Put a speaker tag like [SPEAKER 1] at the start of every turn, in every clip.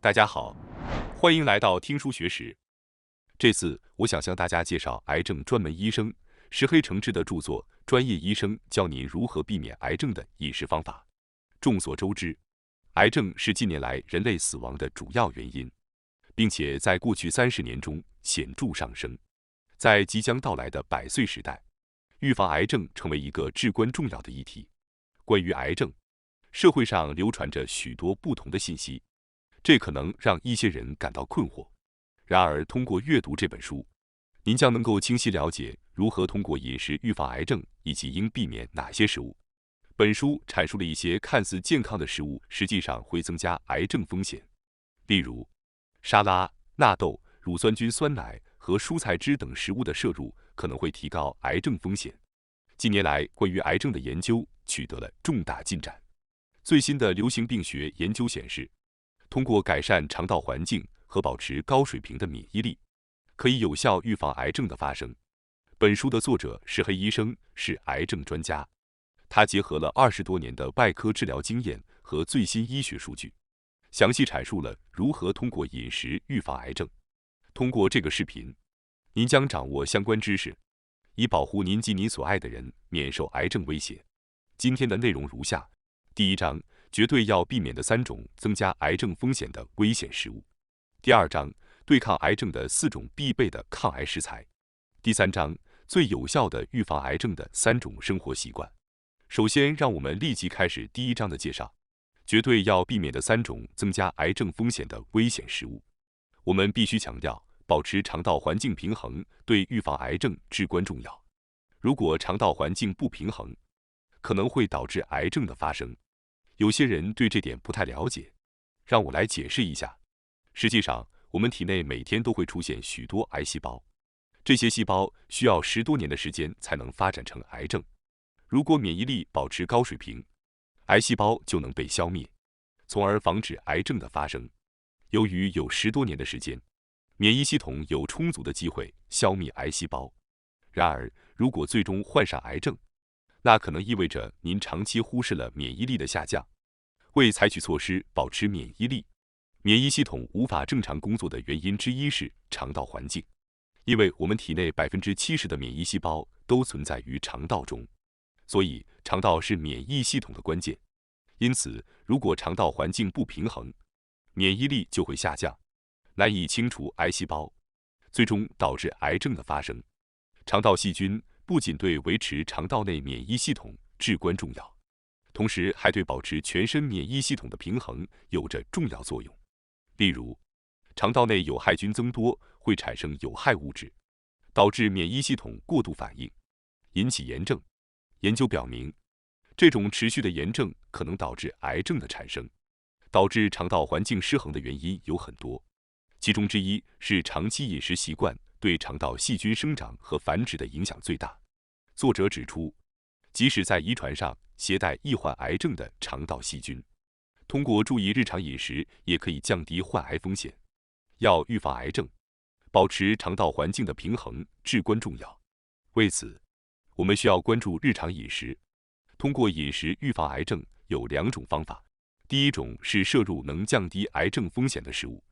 [SPEAKER 1] 大家好，欢迎来到听书学史。这次我想向大家介绍癌症专门医生石黑诚之的著作《专业医生教您如何避免癌症的饮食方法》。众所周知，癌症是近年来人类死亡的主要原因，并且在过去30年中显著上升。在即将到来的100岁时代，预防癌症成为一个至关重要的议题。关于癌症，社会上流传着许多不同的信息，这可能让一些人感到困惑。然而，通过阅读这本书，您将能够清晰了解如何通过饮食预防癌症，以及应避免哪些食物。本书阐述了一些看似健康的食物实际上会增加癌症风险，例如沙拉、纳豆、乳酸菌酸奶和蔬菜汁等食物的摄入可能会提高癌症风险。近年来，关于癌症的研究取得了重大进展。最新的流行病学研究显示，通过改善肠道环境和保持高水平的免疫力，可以有效预防癌症的发生。本书的作者石黑医生是癌症专家，他结合了20多年的外科治疗经验和最新医学数据，详细阐述了如何通过饮食预防癌症。通过这个视频，您将掌握相关知识，以保护您及您所爱的人免受癌症威胁。今天的内容如下：第1章，绝对要避免的3种增加癌症风险的危险食物；第2章，对抗癌症的4种必备的抗癌食材；第3章，最有效的预防癌症的3种生活习惯。首先，让我们立即开始第1章的介绍：绝对要避免的3种增加癌症风险的危险食物。我们必须强调，保持肠道环境平衡对预防癌症至关重要。如果肠道环境不平衡，可能会导致癌症的发生。有些人对这点不太了解，让我来解释一下。实际上，我们体内每天都会出现许多癌细胞，这些细胞需要10多年的时间才能发展成癌症。如果免疫力保持高水平，癌细胞就能被消灭，从而防止癌症的发生。由于有10多年的时间，免疫系统有充足的机会消灭癌细胞。然而，如果最终患上癌症，那可能意味着您长期忽视了免疫力的下降。未采取措施保持免疫力，免疫系统无法正常工作的原因之一是肠道环境，因为我们体内70%的免疫细胞都存在于肠道中，所以肠道是免疫系统的关键。因此，如果肠道环境不平衡，免疫力就会下降，难以清除癌细胞，最终导致癌症的发生。肠道细菌不仅对维持肠道内免疫系统至关重要，同时还对保持全身免疫系统的平衡有着重要作用。例如，肠道内有害菌增多会产生有害物质，导致免疫系统过度反应，引起炎症。研究表明，这种持续的炎症可能导致癌症的产生。导致肠道环境失衡的原因有很多，其中之一是长期饮食习惯对肠道细菌生长和繁殖的影响最大。作者指出，即使在遗传上携带易患癌症的肠道细菌，通过注意日常饮食也可以降低患癌风险。要预防癌症，保持肠道环境的平衡至关重要。为此，我们需要关注日常饮食。通过饮食预防癌症有2种方法。第1种是摄入能降低癌症风险的食物，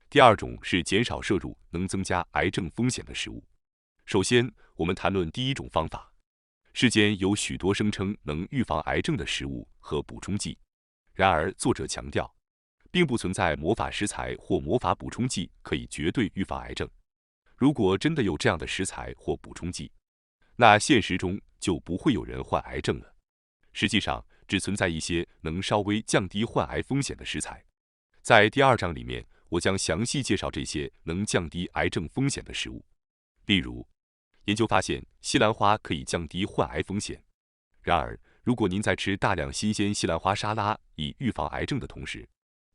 [SPEAKER 1] 第2种是减少摄入能增加癌症风险的食物。首先，我们谈论第1种方法。世间有许多声称能预防癌症的食物和补充剂，然而作者强调，并不存在魔法食材或魔法补充剂可以绝对预防癌症。如果真的有这样的食材或补充剂，那现实中就不会有人患癌症了。实际上，只存在一些能稍微降低患癌风险的食材。在第2章里面，我将详细介绍这些能降低癌症风险的食物。例如，研究发现西兰花可以降低患癌风险。然而，如果您在吃大量新鲜西兰花沙拉以预防癌症的同时，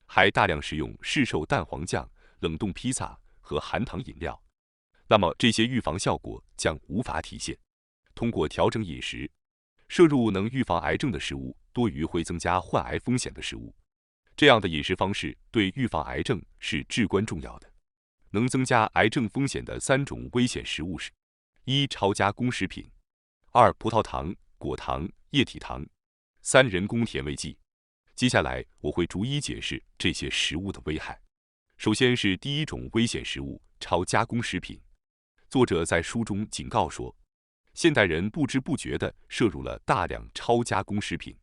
[SPEAKER 1] 还大量食用市售蛋黄酱、冷冻披萨和含糖饮料，那么这些预防效果将无法体现。通过调整饮食，摄入能预防癌症的食物多于会增加患癌风险的食物，这样的饮食方式对预防癌症是至关重要的。能增加癌症风险的3种危险食物是：1. 超加工食品； 2. 葡萄糖、果糖、液体糖； 3. 人工甜味剂。接下来我会逐一解释这些食物的危害。首先是第一种危险食物——超加工食品。作者在书中警告说，现代人不知不觉地摄入了大量超加工食品，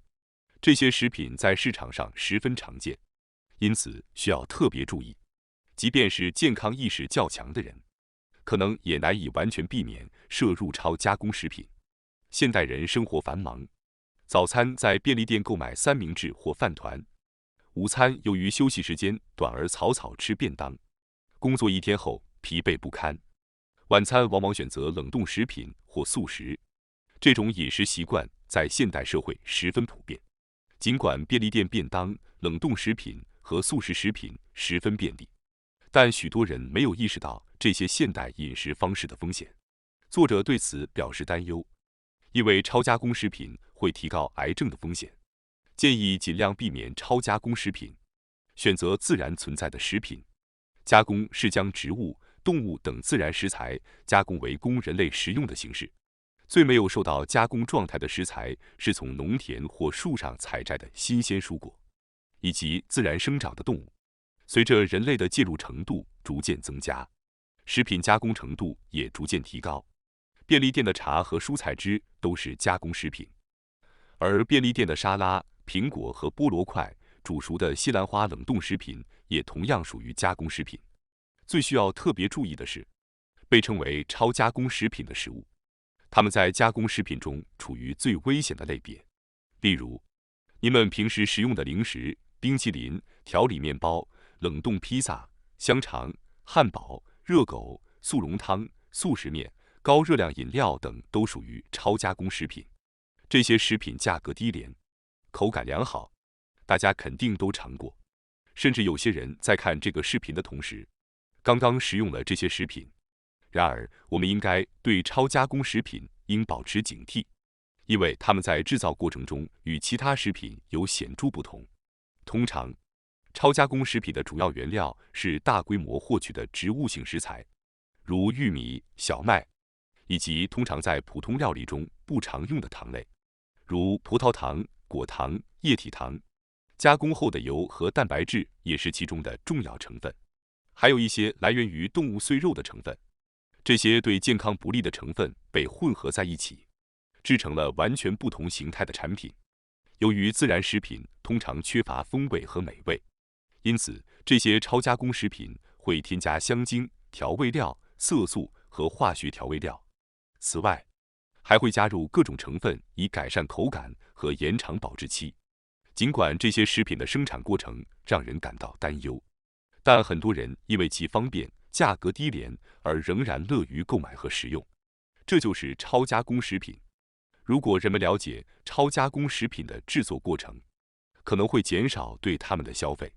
[SPEAKER 1] 这些食品在市场上十分常见，因此需要特别注意。即便是健康意识较强的人，可能也难以完全避免摄入超加工食品。现代人生活繁忙，早餐在便利店购买三明治或饭团，午餐由于休息时间短而草草吃便当，工作一天后疲惫不堪，晚餐往往选择冷冻食品或速食。这种饮食习惯在现代社会十分普遍。尽管便利店便当、冷冻食品和速食食品十分便利，但许多人没有意识到这些现代饮食方式的风险。作者对此表示担忧，因为超加工食品会提高癌症的风险，建议尽量避免超加工食品，选择自然存在的食品。加工是将植物、动物等自然食材加工为供人类食用的形式。最没有受到加工状态的食材是从农田或树上采摘的新鲜蔬果，以及自然生长的动物。随着人类的介入程度逐渐增加，食品加工程度也逐渐提高。便利店的茶和蔬菜汁都是加工食品，而便利店的沙拉、苹果和菠萝块、煮熟的西兰花冷冻食品也同样属于加工食品。最需要特别注意的是，被称为超加工食品的食物，它们在加工食品中处于最危险的类别。例如，你们平时食用的零食、冰淇淋、调理面包、冷冻披萨、香肠、汉堡、热狗、速溶汤、速食面、高热量饮料等都属于超加工食品。这些食品价格低廉，口感良好，大家肯定都尝过。甚至有些人在看这个视频的同时，刚刚食用了这些食品。然而，我们应该对超加工食品应保持警惕，因为它们在制造过程中与其他食品有显著不同。通常，超加工食品的主要原料是大规模获取的植物性食材，如玉米、小麦，以及通常在普通料理中不常用的糖类，如葡萄糖、果糖、液体糖。加工后的油和蛋白质也是其中的重要成分，还有一些来源于动物碎肉的成分。这些对健康不利的成分被混合在一起，制成了完全不同形态的产品。由于自然食品通常缺乏风味和美味，因此这些超加工食品会添加香精、调味料、色素和化学调味料。此外，还会加入各种成分以改善口感和延长保质期。尽管这些食品的生产过程让人感到担忧，但很多人因为其方便、价格低廉而仍然乐于购买和食用。这就是超加工食品。如果人们了解超加工食品的制作过程，可能会减少对它们的消费。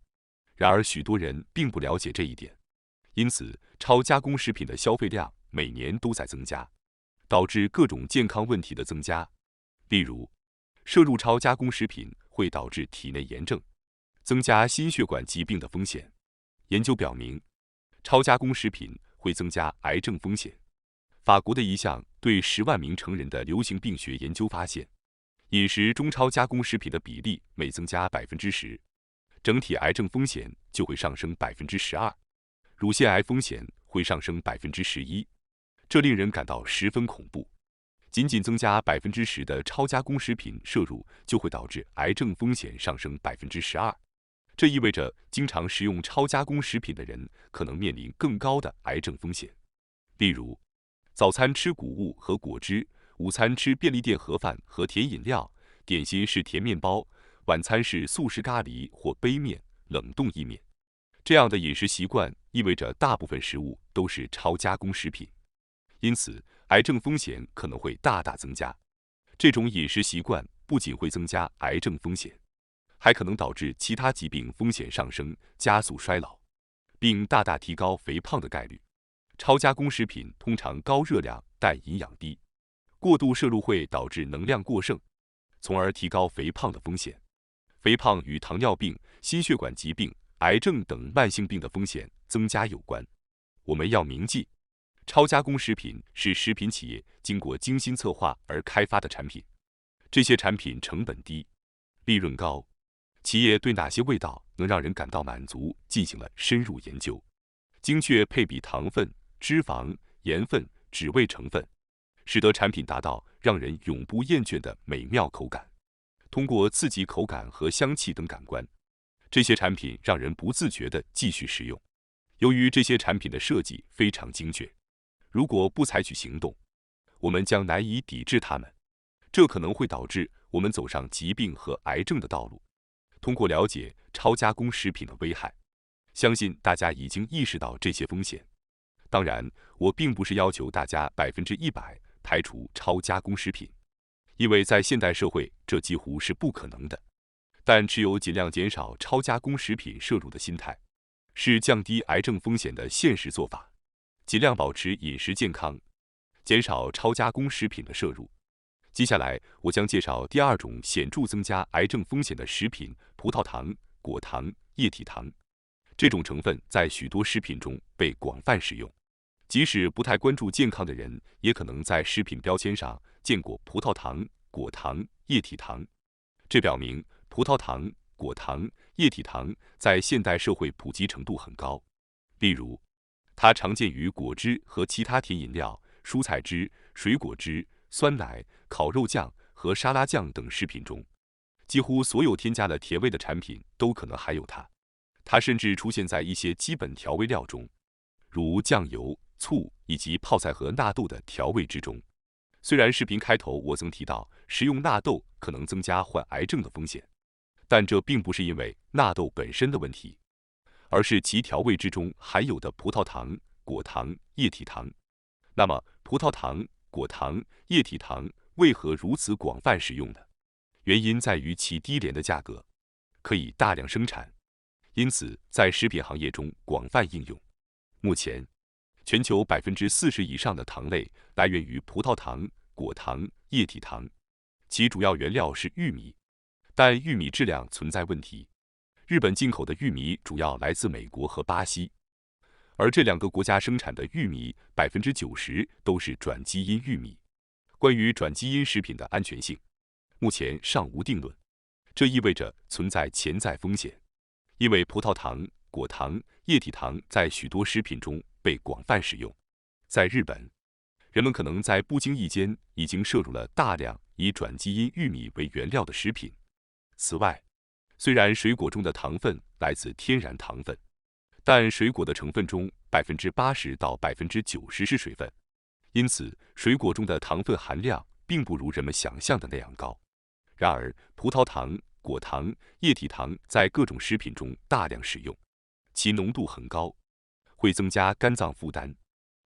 [SPEAKER 1] 然而，许多人并不了解这一点，因此超加工食品的消费量每年都在增加，导致各种健康问题的增加。例如，摄入超加工食品会导致体内炎症，增加心血管疾病的风险。研究表明，超加工食品会增加癌症风险。法国的一项对10万名成人的流行病学研究发现，饮食中超加工食品的比例每增加10%，整体癌症风险就会上升12%，乳腺癌风险会上升11%。这令人感到十分恐怖。仅仅增加10%的超加工食品摄入，就会导致癌症风险上升12%。这意味着经常食用超加工食品的人可能面临更高的癌症风险。例如，早餐吃谷物和果汁，午餐吃便利店盒饭和甜饮料，点心是甜面包，晚餐是速食咖喱或杯面、冷冻意面。这样的饮食习惯意味着大部分食物都是超加工食品，因此癌症风险可能会大大增加。这种饮食习惯不仅会增加癌症风险，还可能导致其他疾病风险上升，加速衰老，并大大提高肥胖的概率。超加工食品通常高热量但营养低，过度摄入会导致能量过剩，从而提高肥胖的风险。肥胖与糖尿病、心血管疾病、癌症等慢性病的风险增加有关。我们要铭记，超加工食品是食品企业经过精心策划而开发的产品，这些产品成本低，利润高。企业对哪些味道能让人感到满足进行了深入研究，精确配比糖分、脂肪、盐分、脂味成分，使得产品达到让人永不厌倦的美妙口感。通过刺激口感和香气等感官，这些产品让人不自觉地继续食用。由于这些产品的设计非常精确，如果不采取行动，我们将难以抵制它们，这可能会导致我们走上疾病和癌症的道路。通过了解超加工食品的危害，相信大家已经意识到这些风险。当然，我并不是要求大家100%排除超加工食品，因为在现代社会这几乎是不可能的。但持有尽量减少超加工食品摄入的心态，是降低癌症风险的现实做法。尽量保持饮食健康，减少超加工食品的摄入。接下来，我将介绍第二种显著增加癌症风险的食品——葡萄糖、果糖、液体糖。这种成分在许多食品中被广泛使用，即使不太关注健康的人，也可能在食品标签上见过葡萄糖、果糖、液体糖。这表明葡萄糖、果糖、液体糖在现代社会普及程度很高。例如，它常见于果汁和其他甜饮料、蔬菜汁、水果汁、酸奶、烤肉酱和沙拉酱等食品中。几乎所有添加了甜味的产品都可能含有它。它甚至出现在一些基本调味料中，如酱油、醋以及泡菜和纳豆的调味之中。虽然视频开头我曾提到食用纳豆可能增加患癌症的风险，但这并不是因为纳豆本身的问题，而是其调味之中含有的葡萄糖、果糖、液体糖。那么，葡萄糖、果糖、液体糖为何如此广泛使用呢？原因在于其低廉的价格，可以大量生产，因此在食品行业中广泛应用。目前，全球40%以上的糖类来源于葡萄糖、果糖、液体糖，其主要原料是玉米，但玉米质量存在问题。日本进口的玉米主要来自美国和巴西，而这两个国家生产的玉米90%都是转基因玉米。关于转基因食品的安全性，目前尚无定论，这意味着存在潜在风险，因为葡萄糖、果糖、液体糖在许多食品中被广泛使用。在日本，人们可能在不经意间已经摄入了大量以转基因玉米为原料的食品。此外，虽然水果中的糖分来自天然糖分，但水果的成分中80%到90%是水分，因此水果中的糖分含量并不如人们想象的那样高。然而，葡萄糖、果糖、液体糖在各种食品中大量使用，其浓度很高，会增加肝脏负担，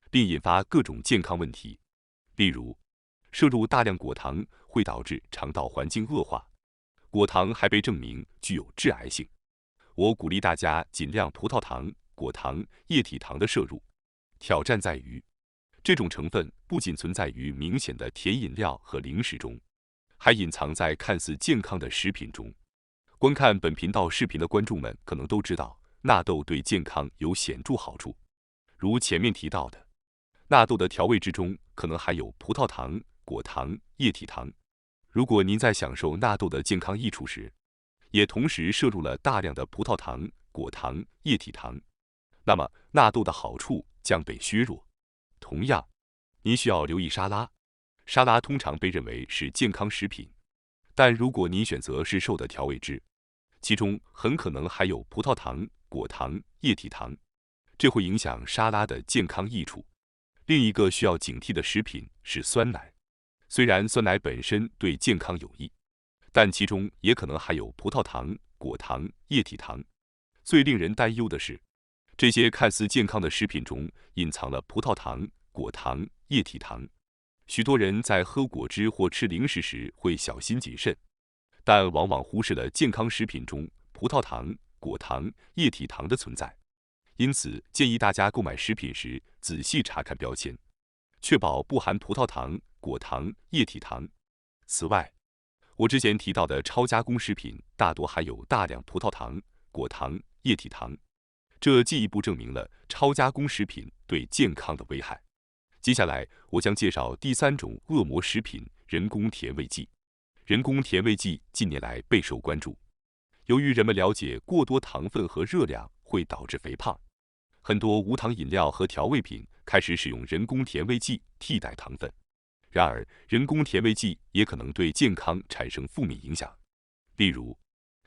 [SPEAKER 1] 并引发各种健康问题。例如，摄入大量果糖会导致肠道环境恶化。果糖还被证明具有致癌性。我鼓励大家尽量葡萄糖、果糖、液体糖的摄入。挑战在于，这种成分不仅存在于明显的甜饮料和零食中，还隐藏在看似健康的食品中。观看本频道视频的观众们可能都知道，纳豆对健康有显著好处。如前面提到的，纳豆的调味之中可能含有葡萄糖、果糖、液体糖。如果您在享受纳豆的健康益处时，也同时摄入了大量的葡萄糖、果糖、液体糖，那么纳豆的好处将被削弱。同样，您需要留意沙拉。沙拉通常被认为是健康食品，但如果您选择市售的调味汁，其中很可能含有葡萄糖、果糖、液体糖，这会影响沙拉的健康益处。另一个需要警惕的食品是酸奶。虽然酸奶本身对健康有益，但其中也可能含有葡萄糖、果糖、液体糖。最令人担忧的是，这些看似健康的食品中隐藏了葡萄糖、果糖、液体糖。许多人在喝果汁或吃零食时会小心谨慎，但往往忽视了健康食品中葡萄糖、果糖、液体糖的存在。因此，建议大家购买食品时仔细查看标签，确保不含葡萄糖、果糖、液体糖。此外，我之前提到的超加工食品大多含有大量葡萄糖、果糖、液体糖，这进一步证明了超加工食品对健康的危害。接下来，我将介绍第三种恶魔食品——人工甜味剂。人工甜味剂近年来备受关注，由于人们了解过多糖分和热量会导致肥胖，很多无糖饮料和调味品开始使用人工甜味剂替代糖分。然而，人工甜味剂也可能对健康产生负面影响。例如，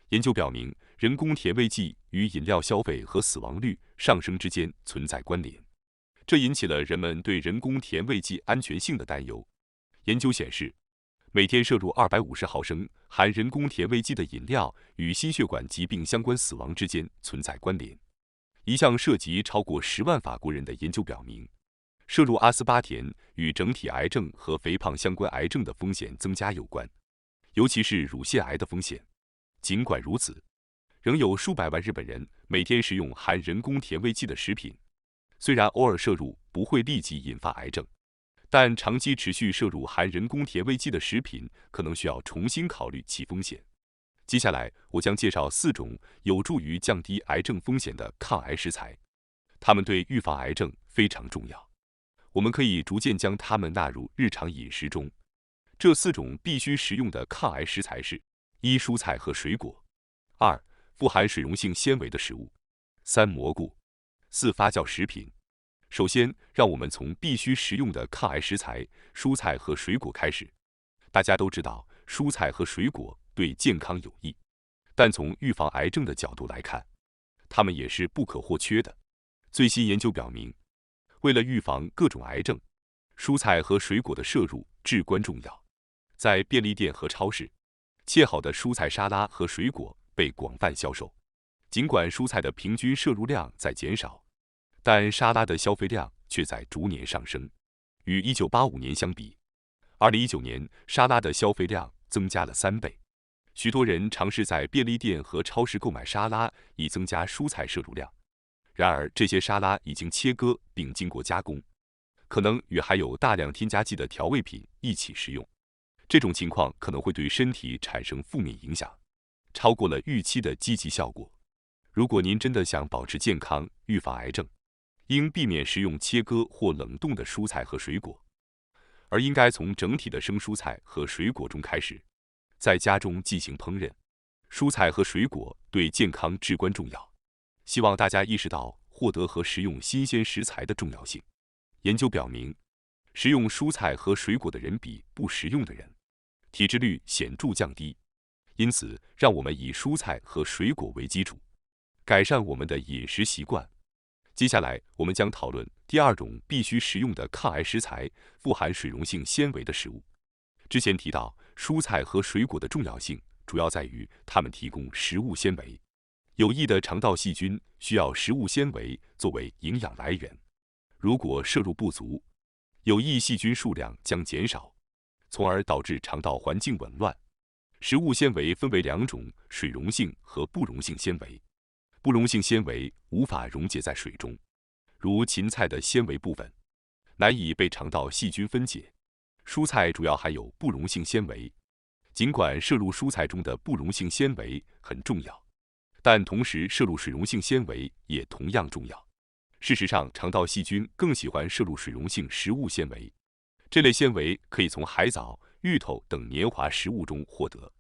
[SPEAKER 1] 研究表明，人工甜味剂与饮料消费和死亡率上升之间存在关联，这引起了人们对人工甜味剂安全性的担忧。研究显示，每天摄入250毫升含人工甜味剂的饮料与心血管疾病相关死亡之间存在关联。一项涉及超过10万法国人的研究表明，摄入阿斯巴甜与整体癌症和肥胖相关癌症的风险增加有关，尤其是乳腺癌的风险。尽管如此，仍有数百万日本人每天食用含人工甜味剂的食品。虽然偶尔摄入不会立即引发癌症，但长期持续摄入含人工甜味剂的食品可能需要重新考虑其风险。接下来，我将介绍4种有助于降低癌症风险的抗癌食材，它们对预防癌症非常重要。我们可以逐渐将它们纳入日常饮食中。这4种必须食用的抗癌食材是：1. 蔬菜和水果； 2. 富含水溶性纤维的食物； 3. 蘑菇； 4. 发酵食品。首先，让我们从必须食用的抗癌食材蔬菜和水果开始。大家都知道，蔬菜和水果对健康有益，但从预防癌症的角度来看，它们也是不可或缺的。最新研究表明，为了预防各种癌症，蔬菜和水果的摄入至关重要。在便利店和超市，切好的蔬菜沙拉和水果被广泛销售。尽管蔬菜的平均摄入量在减少，但沙拉的消费量却在逐年上升。与1985年相比，2019年沙拉的消费量增加了3倍。许多人尝试在便利店和超市购买沙拉，以增加蔬菜摄入量。然而，这些沙拉已经切割并经过加工，可能与含有大量添加剂的调味品一起食用。这种情况可能会对身体产生负面影响，超过了预期的积极效果。如果您真的想保持健康、预防癌症，应避免食用切割或冷冻的蔬菜和水果，而应该从整体的生蔬菜和水果中开始，在家中进行烹饪。蔬菜和水果对健康至关重要，希望大家意识到获得和食用新鲜食材的重要性。研究表明，食用蔬菜和水果的人比不食用的人体脂率显著降低。因此，让我们以蔬菜和水果为基础，改善我们的饮食习惯。接下来，我们将讨论第2种必须食用的抗癌食材——富含水溶性纤维的食物。之前提到，蔬菜和水果的重要性主要在于它们提供食物纤维。有益的肠道细菌需要食物纤维作为营养来源，如果摄入不足，有益细菌数量将减少，从而导致肠道环境紊乱。食物纤维分为2种：水溶性和不溶性纤维。不溶性纤维无法溶解在水中，如芹菜的纤维部分难以被肠道细菌分解。蔬菜主要含有不溶性纤维，尽管摄入蔬菜中的不溶性纤维很重要，但同时摄入水溶性纤维也同样重要。事实上，肠道细菌更喜欢摄入水溶性食物纤维，这类纤维可以从海藻、芋头等黏滑食物中获得。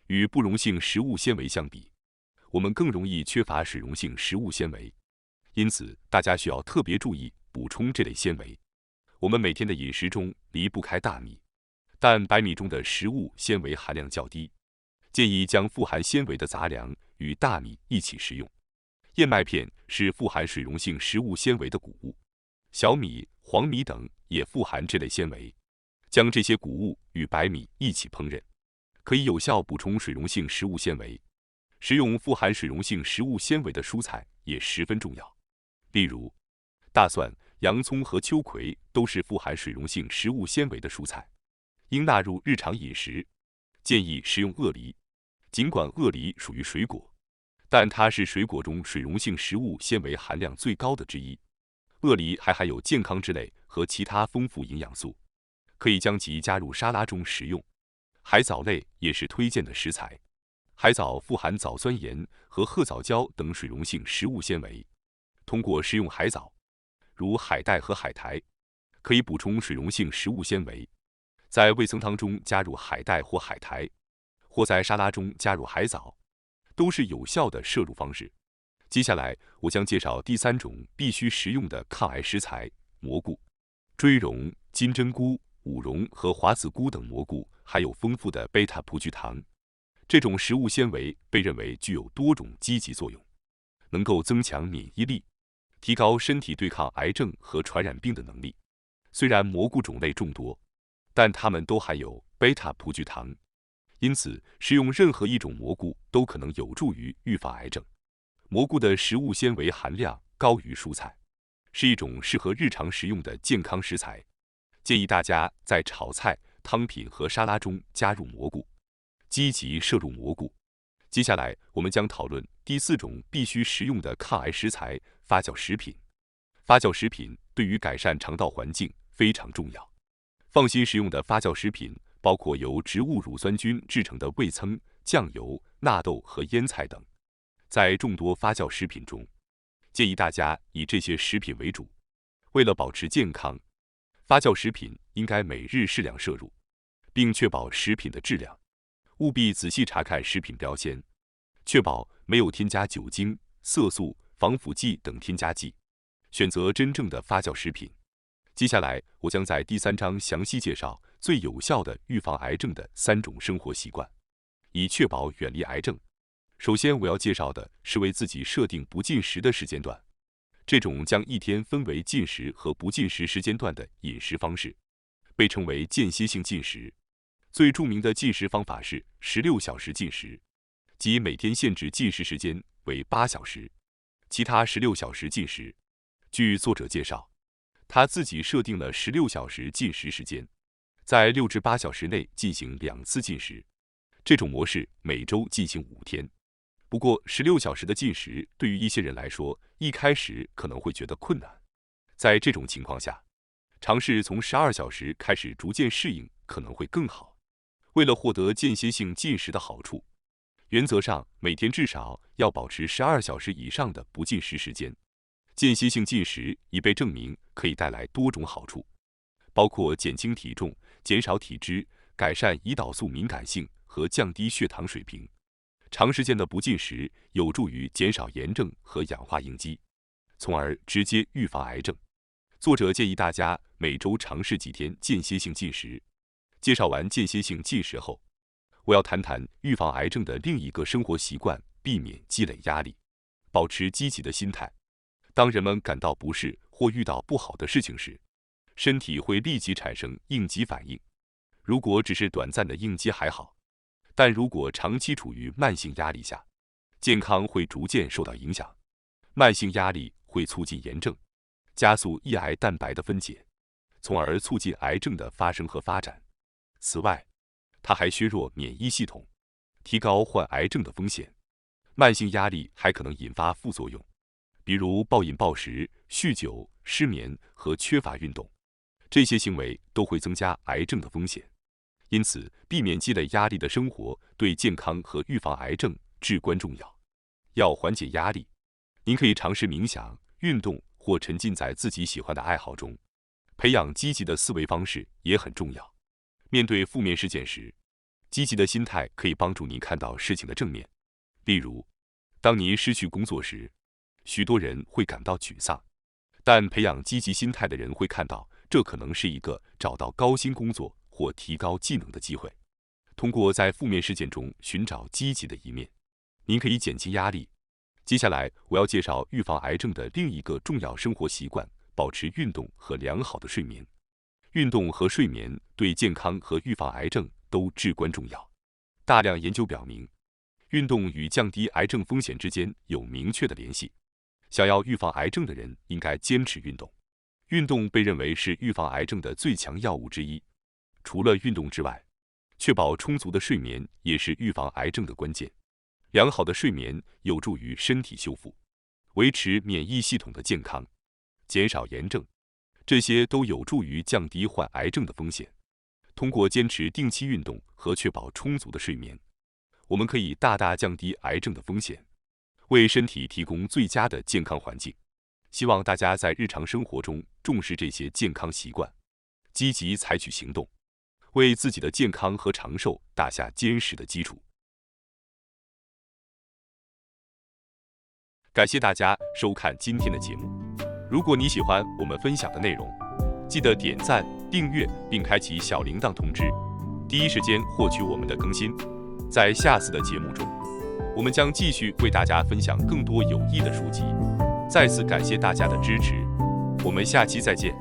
[SPEAKER 1] 与不溶性食物纤维相比，我们更容易缺乏水溶性食物纤维，因此大家需要特别注意补充这类纤维。我们每天的饮食中离不开大米，但白米中的食物纤维含量较低，建议将富含纤维的杂粮与大米一起食用。燕麦片是富含水溶性食物纤维的谷物，小米、黄米等也富含这类纤维。将这些谷物与白米一起烹饪，可以有效补充水溶性食物纤维。食用富含水溶性食物纤维的蔬菜也十分重要，例如大蒜、洋葱和秋葵都是富含水溶性食物纤维的蔬菜，应纳入日常饮食。建议食用鳄梨，尽管鳄梨属于水果，但它是水果中水溶性食物纤维含量最高的之一。鳄梨还含有健康质类和其他丰富营养素，可以将其加入沙拉中食用。海藻类也是推荐的食材。海藻富含藻酸盐和褐藻胶等水溶性食物纤维。通过食用海藻，如海带和海苔，可以补充水溶性食物纤维。在味噌汤中加入海带或海苔，或在沙拉中加入海藻，都是有效的摄入方式。接下来，我将介绍第3种必须食用的抗癌食材——蘑菇。锥茸、金针菇、五茸和华子菇等蘑菇含有丰富的贝塔葡聚糖，这种食物纤维被认为具有多种积极作用，能够增强免疫力，提高身体对抗癌症和传染病的能力。虽然蘑菇种类众多，但它们都含有贝塔葡聚糖，因此食用任何一种蘑菇都可能有助于预防癌症。蘑菇的食物纤维含量高于蔬菜，是一种适合日常食用的健康食材。建议大家在炒菜、汤品和沙拉中加入蘑菇，积极摄入蘑菇。接下来，我们将讨论第4种必须食用的抗癌食材——发酵食品。发酵食品对于改善肠道环境非常重要。放心食用的发酵食品包括由植物乳酸菌制成的味噌、酱油、纳豆和腌菜等。在众多发酵食品中，建议大家以这些食品为主。为了保持健康，发酵食品应该每日适量摄入，并确保食品的质量。务必仔细查看食品标签，确保没有添加酒精、色素、防腐剂等添加剂，选择真正的发酵食品。接下来，我将在第3章详细介绍最有效的预防癌症的3种生活习惯，以确保远离癌症。首先，我要介绍的是为自己设定不进食的时间段。这种将一天分为进食和不进食时间段的饮食方式，被称为间歇性进食。最著名的进食方法是16小时进食，即每天限制进食时间为8小时，其他16小时进食。据作者介绍，他自己设定了16小时进食时间，在6至8小时内进行2次进食。这种模式每周进行5天。不过，16小时的进食对于一些人来说，一开始可能会觉得困难。在这种情况下，尝试从12小时开始逐渐适应可能会更好。为了获得间歇性进食的好处，原则上每天至少要保持12小时以上的不进食时间。间歇性进食已被证明可以带来多种好处，包括减轻体重、减少体脂、改善胰岛素敏感性和降低血糖水平。长时间的不进食有助于减少炎症和氧化应激，从而直接预防癌症。作者建议大家每周尝试几天间歇性进食。介绍完间歇性进食后，我要谈谈预防癌症的另一个生活习惯——避免积累压力，保持积极的心态。当人们感到不适或遇到不好的事情时，身体会立即产生应激反应。如果只是短暂的应激还好，但如果长期处于慢性压力下，健康会逐渐受到影响。慢性压力会促进炎症，加速抑癌蛋白的分解，从而促进癌症的发生和发展。此外，它还削弱免疫系统，提高患癌症的风险。慢性压力还可能引发副作用，比如暴饮暴食、酗酒、失眠和缺乏运动，这些行为都会增加癌症的风险。因此，避免积累压力的生活对健康和预防癌症至关重要。要缓解压力，您可以尝试冥想、运动或沉浸在自己喜欢的爱好中。培养积极的思维方式也很重要。面对负面事件时，积极的心态可以帮助您看到事情的正面。例如，当您失去工作时，许多人会感到沮丧，但培养积极心态的人会看到，这可能是一个找到高薪工作或提高技能的机会。通过在负面事件中寻找积极的一面，您可以减轻压力。接下来，我要介绍预防癌症的另一个重要生活习惯——保持运动和良好的睡眠。运动和睡眠对健康和预防癌症都至关重要。大量研究表明，运动与降低癌症风险之间有明确的联系。想要预防癌症的人应该坚持运动。运动被认为是预防癌症的最强药物之一。除了运动之外，确保充足的睡眠也是预防癌症的关键。良好的睡眠有助于身体修复，维持免疫系统的健康，减少炎症，这些都有助于降低患癌症的风险。通过坚持定期运动和确保充足的睡眠，我们可以大大降低癌症的风险，为身体提供最佳的健康环境。希望大家在日常生活中重视这些健康习惯，积极采取行动，为自己的健康和长寿打下坚实的基础。感谢大家收看今天的节目。如果你喜欢我们分享的内容，记得点赞、订阅并开启小铃铛通知，第一时间获取我们的更新。在下次的节目中，我们将继续为大家分享更多有益的书籍。再次感谢大家的支持，我们下期再见。